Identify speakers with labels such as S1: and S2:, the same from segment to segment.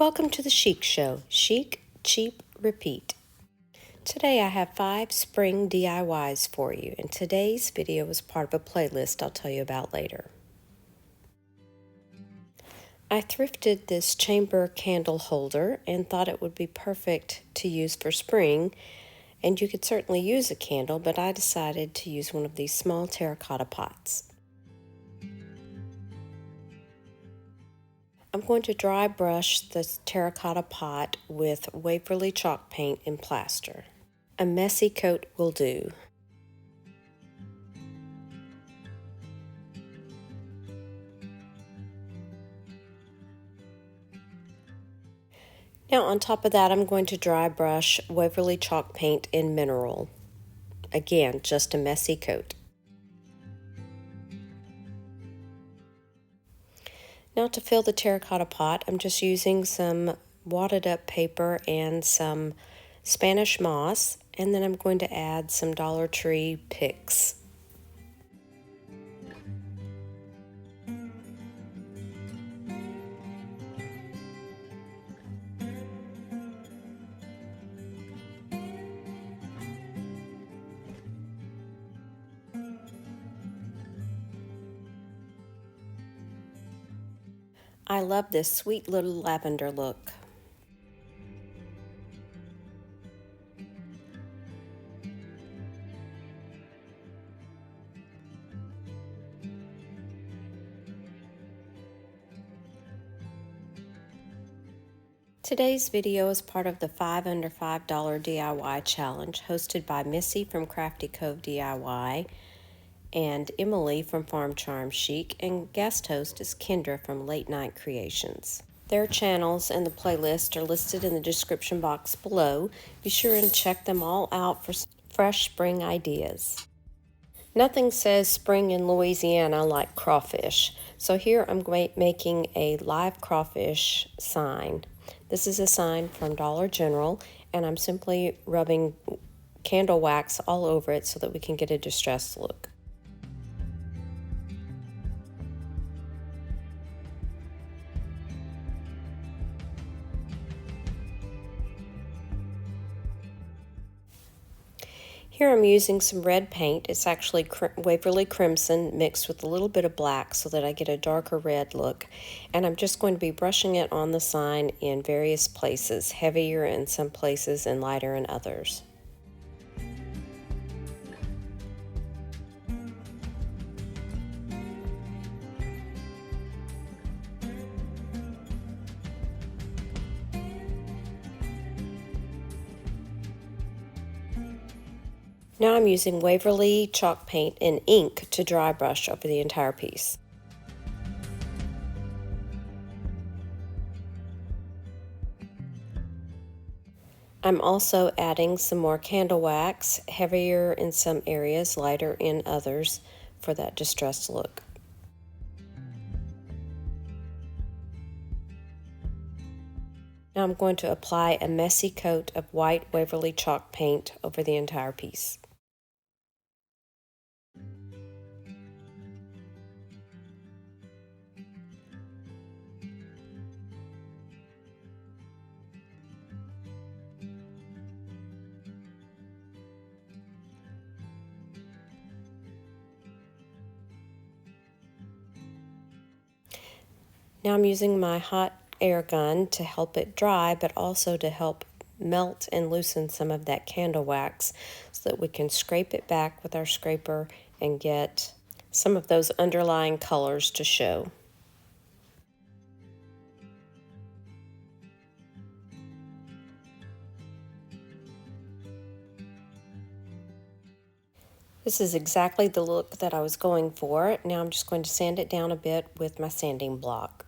S1: Welcome to the Chic Show. Chic, cheap, repeat. Today I have 5 spring DIYs for you, and today's video is part of a playlist I'll tell you about later. I thrifted this chamber candle holder and thought it would be perfect to use for spring, and you could certainly use a candle, but I decided to use one of these small terracotta pots. I'm going to dry brush the terracotta pot with Waverly chalk paint and plaster. A messy coat will do. Now on top of that, I'm going to dry brush Waverly chalk paint in mineral. Again, just a messy coat. Now to fill the terracotta pot, I'm just using some wadded up paper and some Spanish moss, and then I'm going to add some Dollar Tree picks. I love this sweet little lavender look. Today's video is part of the 5 under $5 DIY challenge hosted by Missy from Crafty Cove DIY and Emily from Farm Charm Chic, and guest host is Kendra from Late Night Creations. Their channels and the playlist are listed in the description box below. Be sure and check them all out for fresh spring ideas. Nothing says spring in Louisiana like crawfish, so here I'm making a live crawfish sign. This is a sign from Dollar General, and I'm simply rubbing candle wax all over it so that we can get a distressed look. Here I'm using some red paint. It's actually Waverly Crimson mixed with a little bit of black so that I get a darker red look. And I'm just going to be brushing it on the sign in various places, heavier in some places and lighter in others. Now I'm using Waverly chalk paint and ink to dry brush over the entire piece. I'm also adding some more candle wax, heavier in some areas, lighter in others, for that distressed look. Now I'm going to apply a messy coat of white Waverly chalk paint over the entire piece. Now I'm using my hot air gun to help it dry, but also to help melt and loosen some of that candle wax so that we can scrape it back with our scraper and get some of those underlying colors to show. This is exactly the look that I was going for. Now I'm just going to sand it down a bit with my sanding block.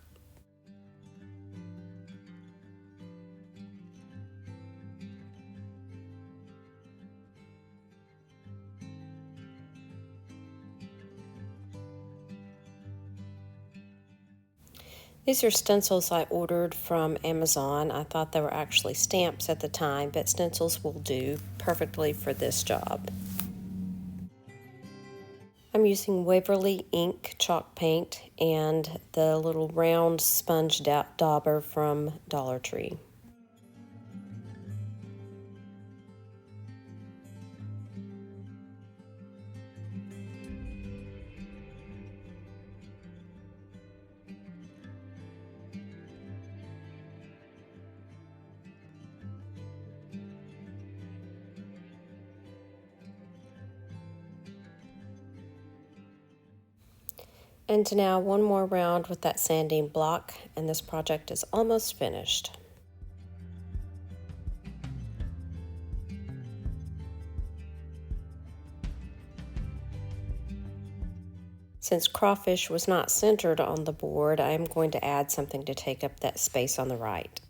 S1: These are stencils I ordered from Amazon. I thought they were actually stamps at the time, but stencils will do perfectly for this job. I'm using Waverly ink chalk paint and the little round sponge dauber from Dollar Tree. And now one more round with that sanding block, and this project is almost finished. Since Crawfish was not centered on the board, I am going to add something to take up that space on the right.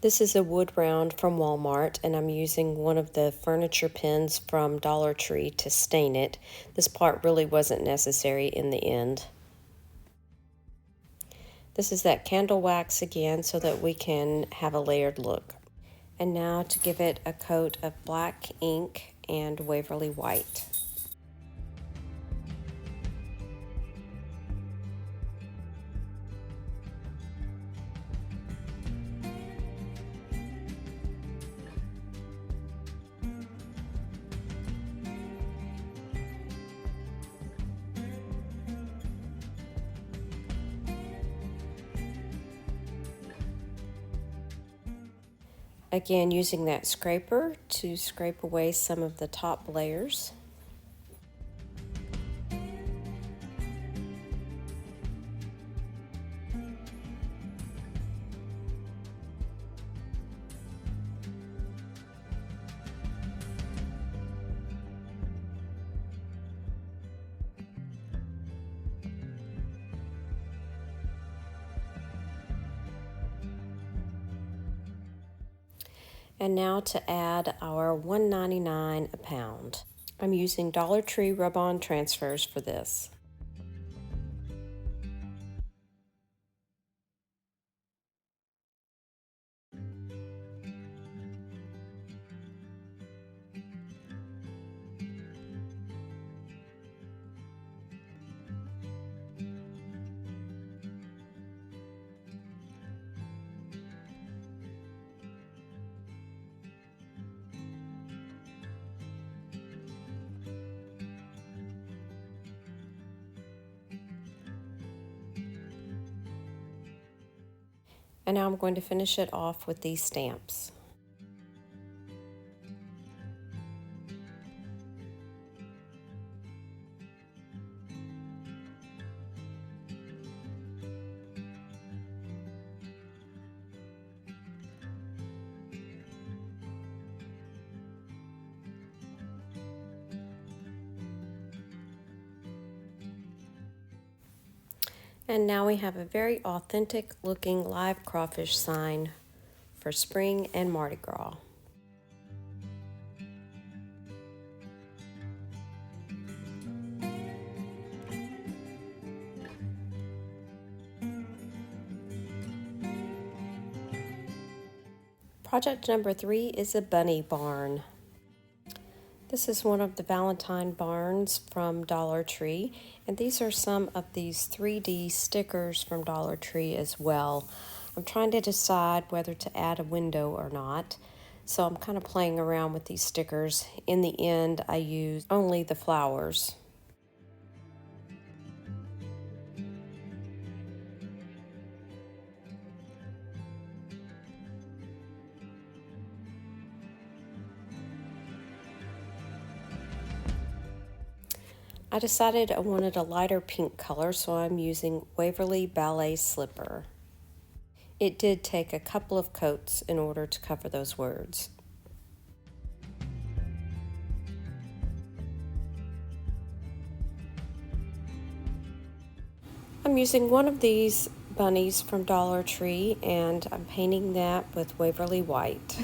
S1: This is a wood round from Walmart, and I'm using one of the furniture pins from Dollar Tree to stain it. This part really wasn't necessary in the end. This is that candle wax again so that we can have a layered look. And now to give it a coat of black ink and Waverly white. Again, using that scraper to scrape away some of the top layers. And now to add our $1.99 a pound. I'm using Dollar Tree rub-on transfers for this. And now I'm going to finish it off with these stamps. And now we have a very authentic looking live crawfish sign for spring and Mardi Gras. Project number 3 is a bunny barn. This is one of the Valentine barns from Dollar Tree, and these are some of these 3D stickers from Dollar Tree as well. I'm trying to decide whether to add a window or not, so I'm kind of playing around with these stickers. In the end, I used only the flowers. I decided I wanted a lighter pink color, so I'm using Waverly Ballet Slipper. It did take a couple of coats in order to cover those words. I'm using one of these bunnies from Dollar Tree, and I'm painting that with Waverly White.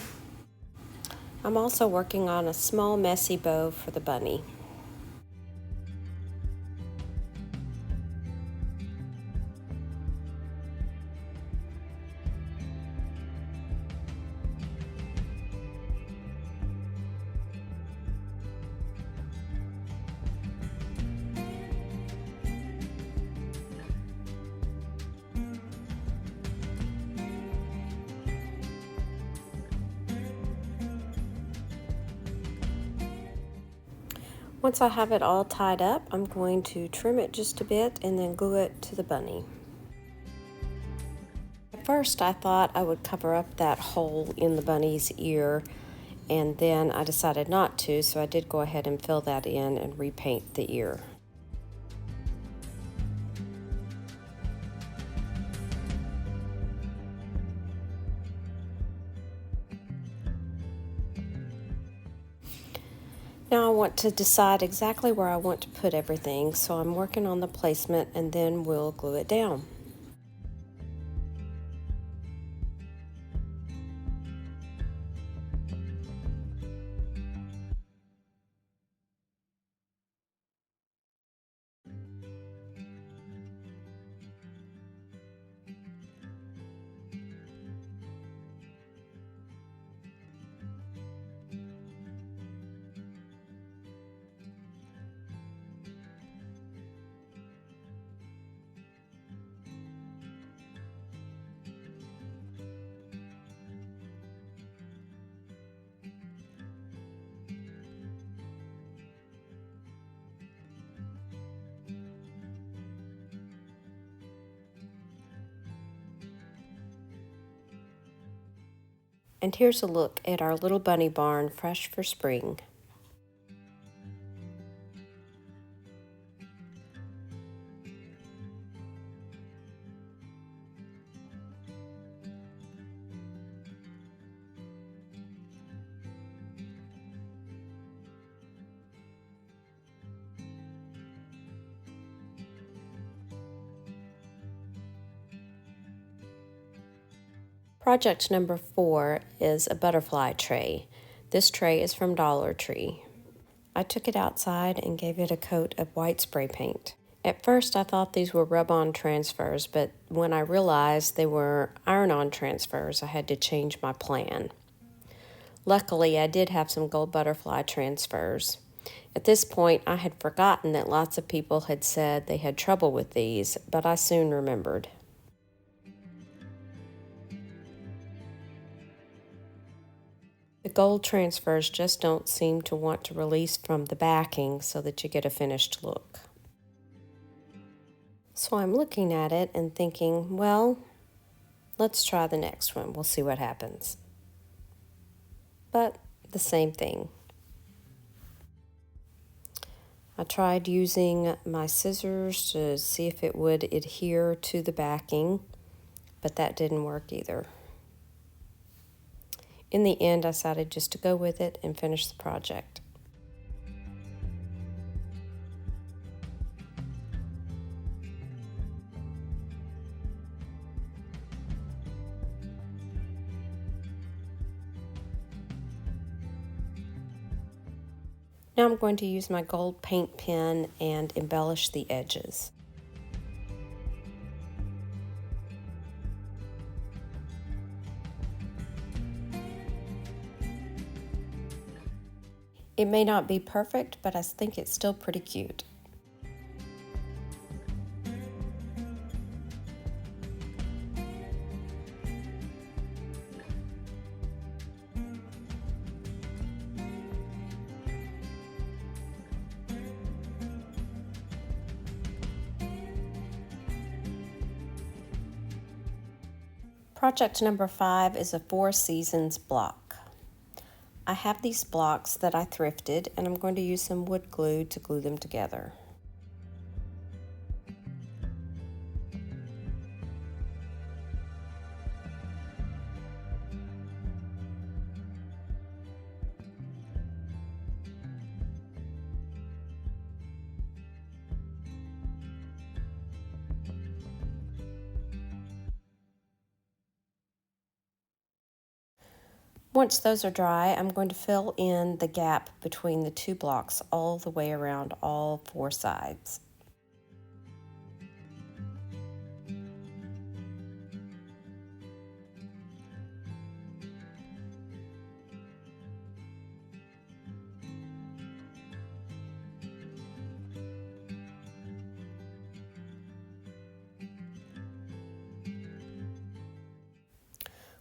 S1: I'm also working on a small messy bow for the bunny. Once I have it all tied up, I'm going to trim it just a bit and then glue it to the bunny. At first I thought I would cover up that hole in the bunny's ear, and then I decided not to, so I did go ahead and fill that in and repaint the ear. Now I want to decide exactly where I want to put everything, so I'm working on the placement and then we'll glue it down. And here's a look at our little bunny barn, fresh for spring. Project number 4 is a butterfly tray. This tray is from Dollar Tree. I took it outside and gave it a coat of white spray paint. At first I thought these were rub-on transfers, but when I realized they were iron-on transfers, I had to change my plan. Luckily, I did have some gold butterfly transfers. At this point, I had forgotten that lots of people had said they had trouble with these, but I soon remembered. The gold transfers just don't seem to want to release from the backing so that you get a finished look. So I'm looking at it and thinking, well, let's try the next one. We'll see what happens. But the same thing. I tried using my scissors to see if it would adhere to the backing, but that didn't work either. In the end, I decided just to go with it and finish the project. Now I'm going to use my gold paint pen and embellish the edges. It may not be perfect, but I think it's still pretty cute. Project number 5 is a 4 seasons block. I have these blocks that I thrifted, and I'm going to use some wood glue to glue them together. Once those are dry, I'm going to fill in the gap between the 2 blocks all the way around all 4 sides.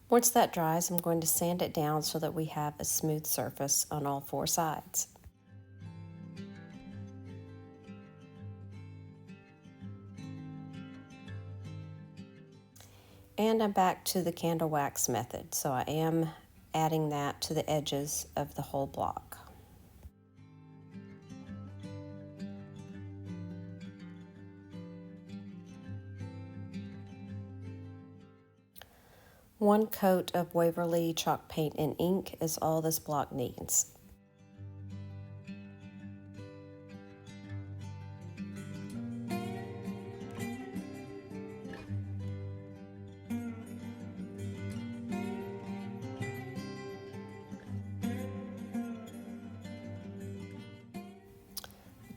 S1: Once that dries, I'm going to sand it down so that we have a smooth surface on all 4 sides. And I'm back to the candle wax method, so I am adding that to the edges of the whole block. One coat of Waverly chalk paint and ink is all this block needs.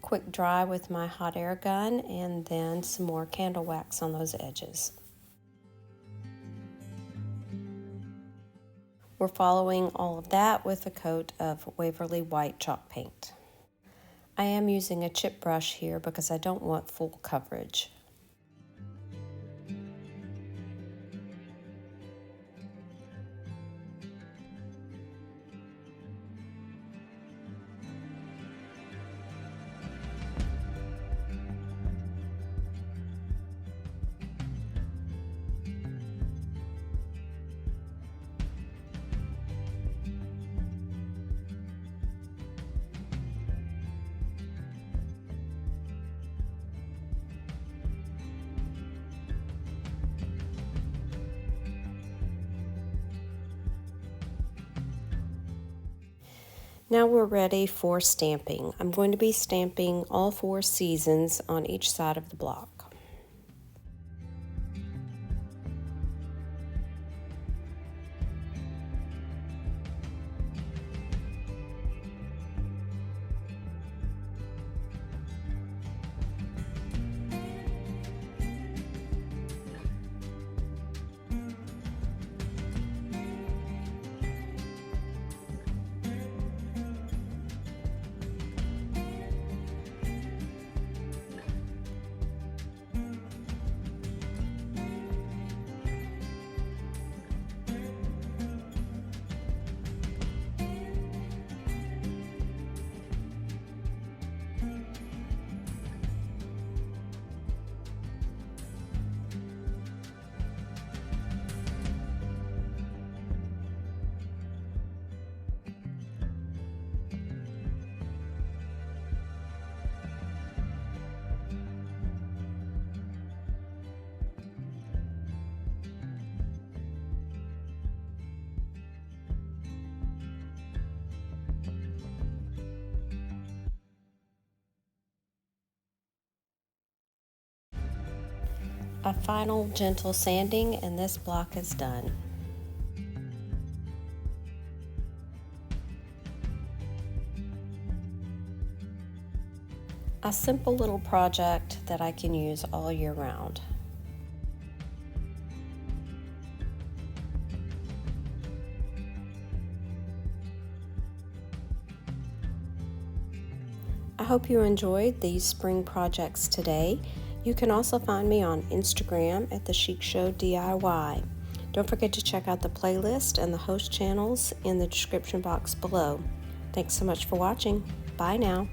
S1: Quick dry with my hot air gun, and then some more candle wax on those edges. We're following all of that with a coat of Waverly white chalk paint. I am using a chip brush here because I don't want full coverage. Now we're ready for stamping. I'm going to be stamping all 4 seasons on each side of the block. A final gentle sanding and this block is done. A simple little project that I can use all year round. I hope you enjoyed these spring projects today. You can also find me on Instagram at The Chic Show DIY. Don't forget to check out the playlist and the host channels in the description box below. Thanks so much for watching. Bye now.